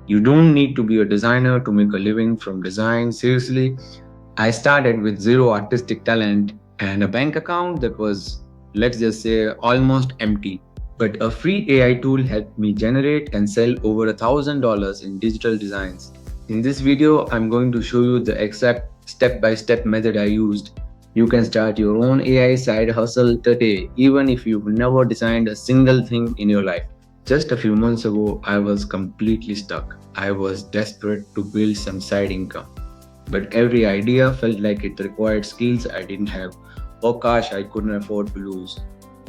You don't need to be a designer to make a living from design. Seriously, I started with zero artistic talent and a bank account that was, let's just say, almost empty. But a free AI tool helped me generate and sell over $1,000 in digital designs. In this video, I'm going to show you the exact step-by-step method I used. You can start your own AI side hustle today, even if you've never designed a single thing in your life. Just a few months ago, I was completely stuck. I was desperate to build some side income, but every idea felt like it required skills I didn't have or cash I couldn't afford to lose.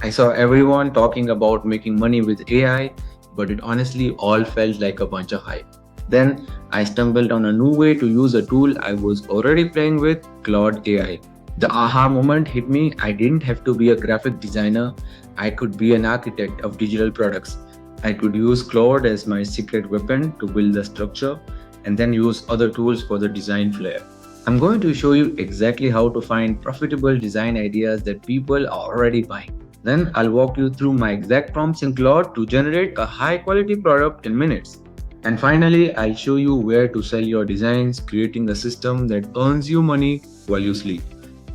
I saw everyone talking about making money with AI, but it honestly all felt like a bunch of hype. Then I stumbled on a new way to use a tool I was already playing with, Claude AI. The aha moment hit me. I didn't have to be a graphic designer, I could be an architect of digital products. I could use Claude as my secret weapon to build the structure and then use other tools for the design flair. I'm going to show you exactly how to find profitable design ideas that people are already buying. Then I'll walk you through my exact prompts in Claude to generate a high quality product in minutes. And finally, I'll show you where to sell your designs, creating a system that earns you money while you sleep.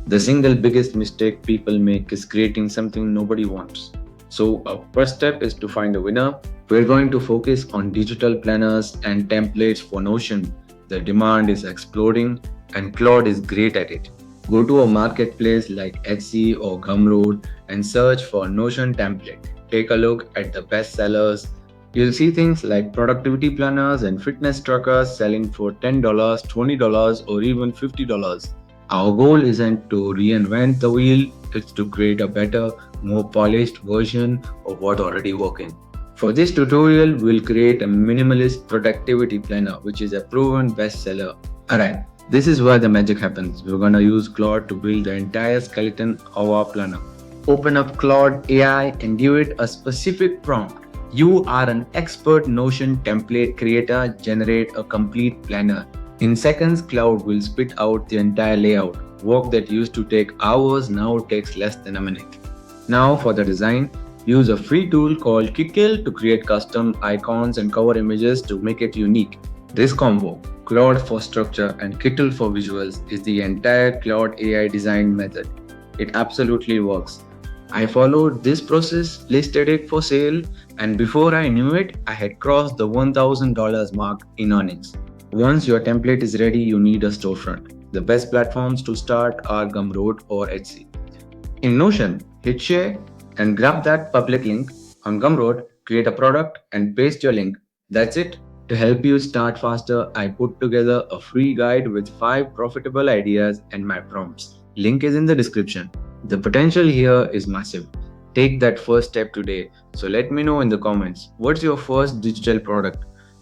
The single biggest mistake people make is creating something nobody wants. So, our first step is to find a winner. We're going to focus on digital planners and templates for Notion. The demand is exploding and Claude is great at it. Go to a marketplace like Etsy or Gumroad and search for Notion template. Take a look at the best sellers. You'll see things like productivity planners and fitness trackers selling for $10, $20, or even $50. Our goal isn't to reinvent the wheel, it's to create a better, more polished version of what already working. For this tutorial, we'll create a minimalist productivity planner, which is a proven bestseller. Alright, this is where the magic happens. We're gonna use Claude to build the entire skeleton of our planner. Open up Claude AI and give it a specific prompt. You are an expert Notion template creator, generate a complete planner. In seconds, Claude will spit out the entire layout. Work that used to take hours now takes less than a minute. Now for the design, use a free tool called Kickle to create custom icons and cover images to make it unique. This combo, Claude for structure and Kickle for visuals, is the entire Claude AI design method. It absolutely works. I followed this process, listed it for sale, and before I knew it, I had crossed the $1,000 mark in earnings. Once your template is ready, you need a storefront. The best platforms to start are Gumroad or Etsy. In Notion, hit share and grab that public link. On Gumroad, create a product and paste your link. That's it. To help you start faster, I put together a free guide with 5 profitable ideas and my prompts. Link is in the description. The potential here is massive. Take that first step today. So let me know in the comments, what's your first digital product?